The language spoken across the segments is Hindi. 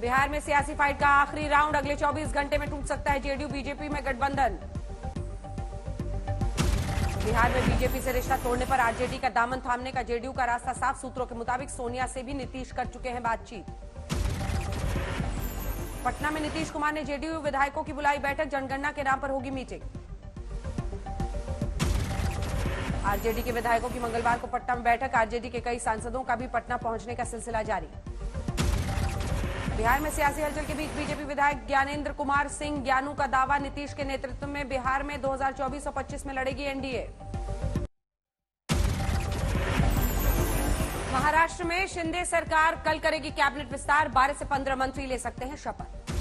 बिहार में सियासी फाइट का आखिरी राउंड, अगले 24 घंटे में टूट सकता है जेडीयू बीजेपी में गठबंधन। बिहार में बीजेपी से रिश्ता तोड़ने पर आरजेडी का दामन थामने का जेडीयू का रास्ता साफ। सूत्रों के मुताबिक सोनिया से भी नीतीश कर चुके हैं बातचीत। पटना में नीतीश कुमार ने जेडीयू विधायकों की बुलाई बैठक, जनगणना के नाम पर होगी मीटिंग। आरजेडी के विधायकों की मंगलवार को पटना में बैठक, आरजेडी के कई सांसदों का भी पटना पहुंचने का सिलसिला जारी। बिहार में सियासी हलचल के बीच बीजेपी विधायक ज्ञानेंद्र कुमार सिंह ज्ञानू का दावा, नीतीश के नेतृत्व में बिहार में 2024 और 25 में लड़ेगी एनडीए। महाराष्ट्र में शिंदे सरकार कल करेगी कैबिनेट विस्तार, 12 से 15 मंत्री ले सकते हैं शपथ।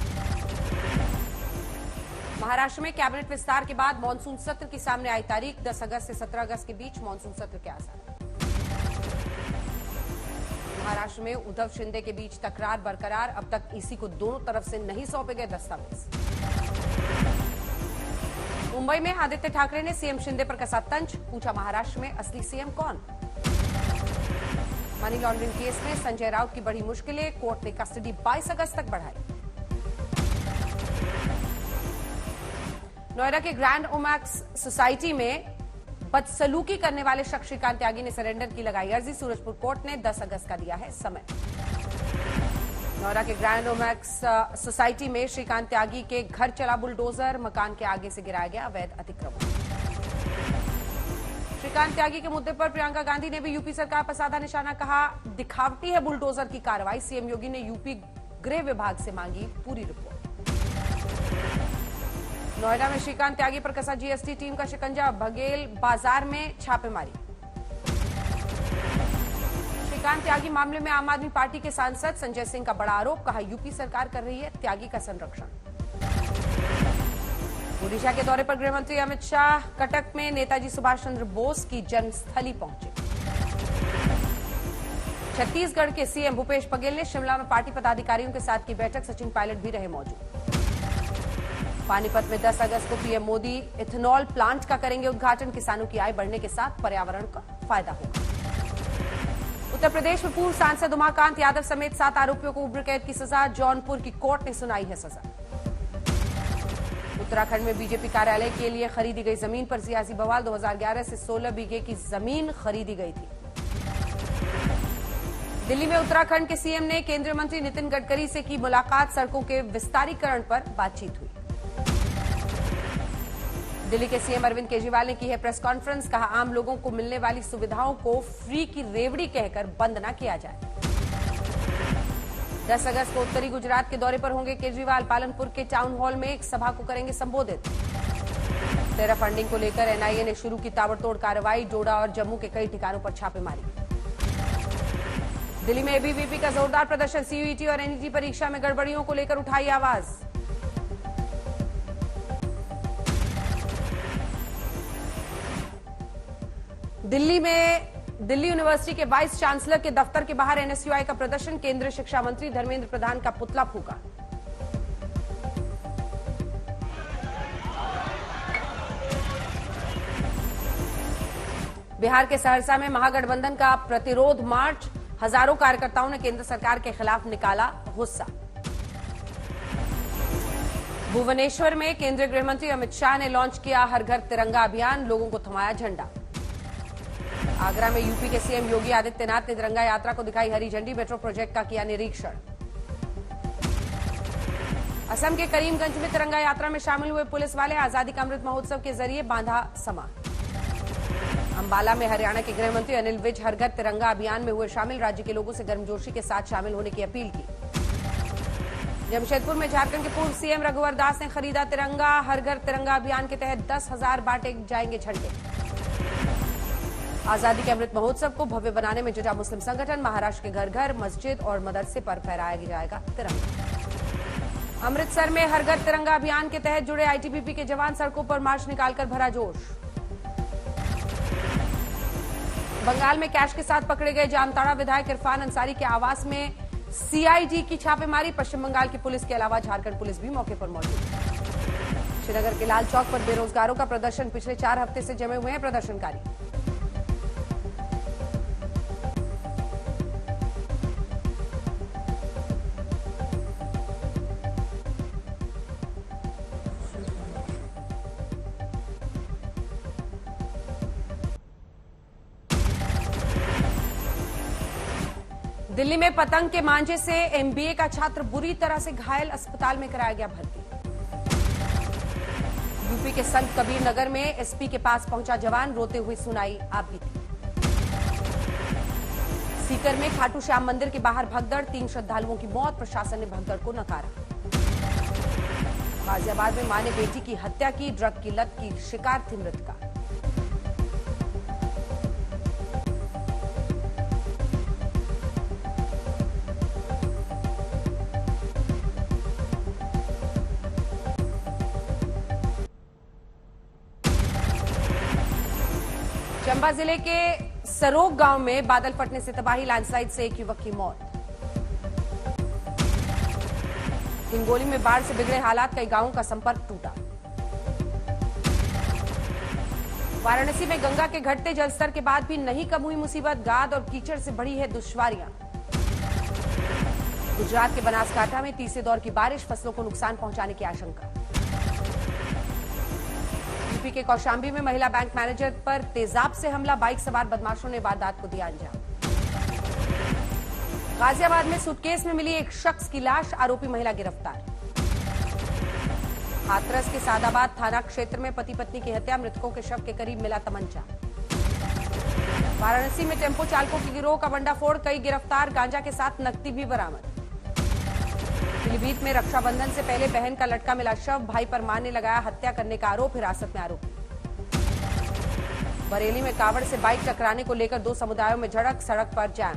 महाराष्ट्र में कैबिनेट विस्तार के बाद मानसून सत्र की सामने आई तारीख, 10 अगस्त से 17 अगस्त के बीच मानसून सत्र के आसार। महाराष्ट्र में उद्धव शिंदे के बीच तकरार बरकरार, अब तक ईसी को दोनों तरफ से नहीं सौंपे गए दस्तावेज। मुंबई में आदित्य ठाकरे ने सीएम शिंदे पर कसा तंज, पूछा महाराष्ट्र में असली सीएम कौन। मनी लॉन्ड्रिंग केस में संजय राउत की बड़ी मुश्किलें, कोर्ट ने कस्टडी 22 अगस्त तक बढ़ाई। नोएडा के ग्रैंड ओमैक्स सोसाइटी में बदसलूकी करने वाले शख्स श्रीकांत त्यागी ने सरेंडर की लगाई अर्जी, सूरजपुर कोर्ट ने 10 अगस्त का दिया है समय। नोएडा के ग्रैंड ओमैक्स सोसाइटी में श्रीकांत त्यागी के घर चला बुलडोजर, मकान के आगे से गिराया गया अवैध अतिक्रमण। श्रीकांत त्यागी के मुद्दे पर प्रियंका गांधी ने भी यूपी सरकार पर साधा निशाना, कहा दिखावटी है बुलडोजर की कार्रवाई। सीएम योगी ने यूपी गृह विभाग से मांगी पूरी रिपोर्ट। नोएडा में श्रीकांत त्यागी पर कसा जीएसटी टीम का शिकंजा, बघेल बाजार में छापेमारी। श्रीकांत त्यागी मामले में आम आदमी पार्टी के सांसद संजय सिंह का बड़ा आरोप, कहा यूपी सरकार कर रही है त्यागी का संरक्षण। ओडिशा के दौरे पर गृहमंत्री अमित शाह कटक में नेताजी सुभाष चंद्र बोस की जन्मस्थली पहुंचे। छत्तीसगढ़ के सीएम भूपेश बघेल ने शिमला में पार्टी पदाधिकारियों के साथ की बैठक, सचिन पायलट भी रहे मौजूद। पानीपत में 10 अगस्त को पीएम मोदी इथेनॉल प्लांट का करेंगे उद्घाटन, किसानों की आय बढ़ने के साथ पर्यावरण का फायदा होगा। उत्तर प्रदेश में पूर्व सांसद उमाकांत यादव समेत 7 आरोपियों को उम्र कैद की सजा, जौनपुर की कोर्ट ने सुनाई है सजा। उत्तराखंड में बीजेपी कार्यालय के लिए खरीदी गई जमीन पर सियासी बवाल, 2011 से 16 बीघे की जमीन खरीदी गई थी। दिल्ली में उत्तराखंड के सीएम ने केंद्रीय मंत्री नितिन गडकरी से की मुलाकात, सड़कों के विस्तारीकरण पर बातचीत हुई। दिल्ली के सीएम अरविंद केजरीवाल ने की है प्रेस कॉन्फ्रेंस, कहा आम लोगों को मिलने वाली सुविधाओं को फ्री की रेवड़ी कहकर बंद न किया जाए। 10 अगस्त को उत्तरी गुजरात के दौरे पर होंगे केजरीवाल, पालनपुर के टाउन हॉल में एक सभा को करेंगे संबोधित। टेरर फंडिंग को लेकर एनआईए ने शुरू की ताबड़तोड़ कार्रवाई, डोडा और जम्मू के कई ठिकानों पर छापेमारी। दिल्ली में एबीवीपी का जोरदार प्रदर्शन, सीयूईटी और एनईटी परीक्षा में गड़बड़ियों को लेकर उठाई आवाज। दिल्ली यूनिवर्सिटी के वाइस चांसलर के दफ्तर के बाहर एनएसयूआई का प्रदर्शन, केंद्रीय शिक्षा मंत्री धर्मेंद्र प्रधान का पुतला फूका। बिहार के सहरसा में महागठबंधन का प्रतिरोध मार्च, हजारों कार्यकर्ताओं ने केंद्र सरकार के खिलाफ निकाला गुस्सा। भुवनेश्वर में केंद्रीय गृहमंत्री अमित शाह ने लॉन्च किया हर घर तिरंगा अभियान, लोगों को थमाया झंडा। आगरा में यूपी के सीएम योगी आदित्यनाथ ने तिरंगा यात्रा को दिखाई हरी झंडी, मेट्रो प्रोजेक्ट का किया निरीक्षण। असम के करीमगंज में तिरंगा यात्रा में शामिल हुए पुलिस वाले, आजादी का अमृत महोत्सव के जरिए बांधा समा। अंबाला में हरियाणा के गृहमंत्री अनिल विज हर घर तिरंगा अभियान में हुए शामिल, राज्य के लोगों से गर्मजोशी के साथ शामिल होने की अपील की। जमशेदपुर में झारखंड के पूर्व सीएम रघुवर दास ने खरीदा तिरंगा, हर घर तिरंगा अभियान के तहत 10,000 बांटे जाएंगे झंडे। आजादी के अमृत महोत्सव को भव्य बनाने में जुटा मुस्लिम संगठन, महाराष्ट्र के घर घर मस्जिद और मदरसे पर फहराया जाएगा तिरंगा। अमृतसर में हर घर तिरंगा अभियान के तहत जुड़े आईटीबीपी के जवान सड़कों पर मार्च निकालकर भरा जोश। बंगाल में कैश के साथ पकड़े गए जामताड़ा विधायक इरफान अंसारी के आवास में सीआईडी की छापेमारी, पश्चिम बंगाल की पुलिस के अलावा झारखंड पुलिस भी मौके पर मौजूद। श्रीनगर के लाल चौक पर बेरोजगारों का प्रदर्शन, पिछले 4 हफ्ते से जमे हुए हैं प्रदर्शनकारी। दिल्ली में पतंग के मांझे से एमबीए का छात्र बुरी तरह से घायल, अस्पताल में कराया गया भर्ती। यूपी के संत कबीर नगर में एसपी के पास पहुंचा जवान, रोते हुए सुनाई आप बीती। सीकर में खाटू श्याम मंदिर के बाहर भगदड़, 3 श्रद्धालुओं की मौत, प्रशासन ने भगदड़ को नकारा। गाजियाबाद में मां ने बेटी की हत्या की, ड्रग की लत की शिकार थी मृतका। चंबा जिले के सरोग गांव में बादल फटने से तबाही, लैंडस्लाइड से एक युवक की मौत। हिंगोली में बाढ़ से बिगड़े हालात, कई गांवों का संपर्क टूटा। वाराणसी में गंगा के घटते जलस्तर के बाद भी नहीं कम हुई मुसीबत, गाद और कीचड़ से बढ़ी है दुश्वारियां। गुजरात के बनासकांठा में तीसरे दौर की बारिश, फसलों को नुकसान पहुंचाने की आशंका। यूपी के कौशांबी में महिला बैंक मैनेजर पर तेजाब से हमला, बाइक सवार बदमाशों ने वारदात को दिया अंजाम। गाजियाबाद में सूटकेस में मिली एक शख्स की लाश, आरोपी महिला गिरफ्तार। हाथरस के सादाबाद थाना क्षेत्र में पति पत्नी की हत्या, मृतकों के शव के करीब मिला तमंचा। वाराणसी में टेम्पो चालकों की गिरोह का भंडाफोड़, कई गिरफ्तार, गांजा के साथ नकदी भी बरामद। पीलीभीत में रक्षाबंधन से पहले बहन का लटका मिला शव, भाई पर मां ने लगाया हत्या करने का आरोप, हिरासत में आरोपी। बरेली में कावड़ से बाइक टकराने को लेकर 2 समुदायों में झड़प, सड़क पर जाम।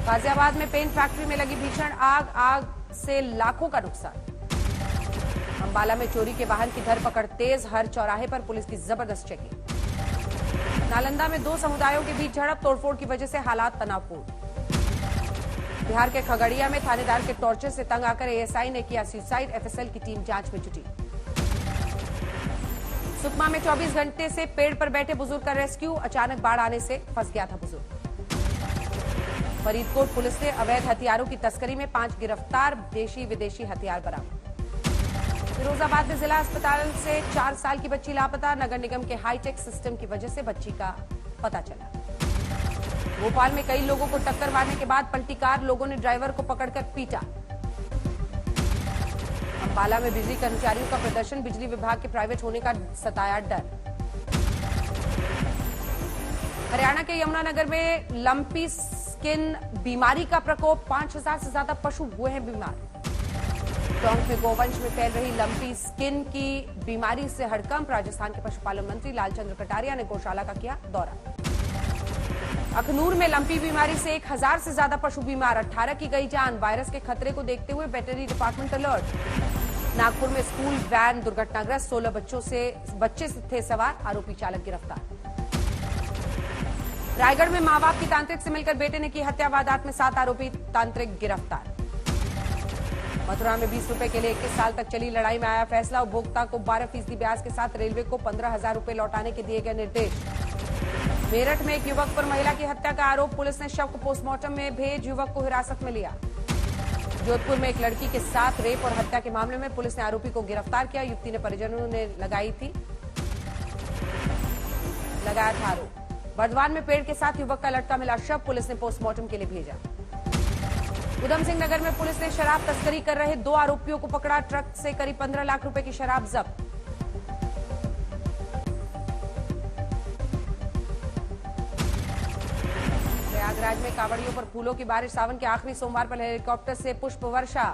गाजियाबाद में पेन फैक्ट्री में लगी भीषण आग, आग से लाखों का नुकसान। अंबाला में चोरी के वाहन की धरपकड़ तेज, हर चौराहे पर पुलिस की जबरदस्त चेकिंग। नालंदा में 2 समुदायों के बीच झड़प, तोड़फोड़ की वजह से हालात तनावपूर्ण। बिहार के खगड़िया में थानेदार के टॉर्चर से तंग आकर एएसआई ने किया सुसाइड, एफएसएल की टीम जांच में जुटी। सुकमा में 24 घंटे से पेड़ पर बैठे बुजुर्ग का रेस्क्यू, अचानक बाढ़ आने से फंस गया था बुजुर्ग। फरीदकोट पुलिस ने अवैध हथियारों की तस्करी में 5 गिरफ्तार, देशी विदेशी हथियार बरामद। फिरोजाबाद में जिला अस्पताल से 4 साल की बच्ची लापता, नगर निगम के हाईटेक सिस्टम की वजह से बच्ची का पता चला। भोपाल में कई लोगों को टक्कर मारने के बाद पलटी कार, लोगों ने ड्राइवर को पकड़कर पीटा। अंबाला में बिजली कर्मचारियों का प्रदर्शन, बिजली विभाग के प्राइवेट होने का सताया डर। हरियाणा के यमुनानगर में लंपी स्किन बीमारी का प्रकोप, 5000 से ज्यादा पशु हुए हैं बीमार। टोंक में गोवंश में फैल रही लंपी स्किन की बीमारी से हड़कंप, राजस्थान के पशुपालन मंत्री लालचंद्र कटारिया ने गौशाला का किया दौरा। अखनूर में लंपी बीमारी से 1000 से ज्यादा पशु बीमार, 18 की गई जान, वायरस के खतरे को देखते हुए वेटरनरी डिपार्टमेंट अलर्ट। नागपुर में स्कूल वैन दुर्घटनाग्रस्त, 16 बच्चे थे सवार, आरोपी चालक गिरफ्तार। रायगढ़ में मां बाप की तांत्रिक से मिलकर बेटे ने की हत्या, वारदात में 7 आरोपी तांत्रिक गिरफ्तार। मथुरा में 20 रुपए के लिए 21 साल तक चली लड़ाई में आया फैसला, उपभोक्ता को 12% ब्याज के साथ रेलवे को 15,000 रुपए लौटाने के दिए गए निर्देश। मेरठ में एक युवक पर महिला की हत्या का आरोप, पुलिस ने शव को पोस्टमार्टम में भेज युवक को हिरासत में लिया। जोधपुर में एक लड़की के साथ रेप और हत्या के मामले में पुलिस ने आरोपी को गिरफ्तार किया, युवती ने परिजनों ने लगाया था आरोप। बर्दवान में पेड़ के साथ युवक का लटका मिला शव, पुलिस ने पोस्टमार्टम के लिए भेजा। उधम सिंह नगर में पुलिस ने शराब तस्करी कर रहे 2 आरोपियों को पकड़ा, ट्रक से करीब 15 लाख रुपए की शराब जब्त। प्रयागराज में कांवड़ियों पर फूलों की बारिश, सावन के आखिरी सोमवार पर हेलीकॉप्टर से पुष्प वर्षा।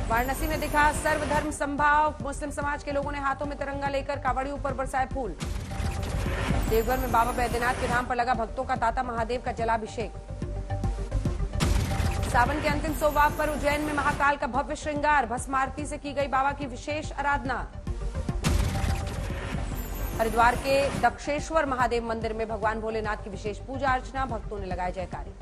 वाराणसी में दिखा सर्वधर्म समभाव, मुस्लिम समाज के लोगों ने हाथों में तिरंगा लेकर कांवड़ियों पर बरसाए फूल। देवघर में बाबा बैद्यनाथ के धाम पर लगा भक्तों का ताता महादेव का जलाभिषेक। सावन के अंतिम सोमवार पर उज्जैन में महाकाल का भव्य श्रृंगार, भस्म आरती से की गई बाबा की विशेष आराधना। हरिद्वार के दक्षेश्वर महादेव मंदिर में भगवान भोलेनाथ की विशेष पूजा अर्चना, भक्तों ने लगाए जयकारे।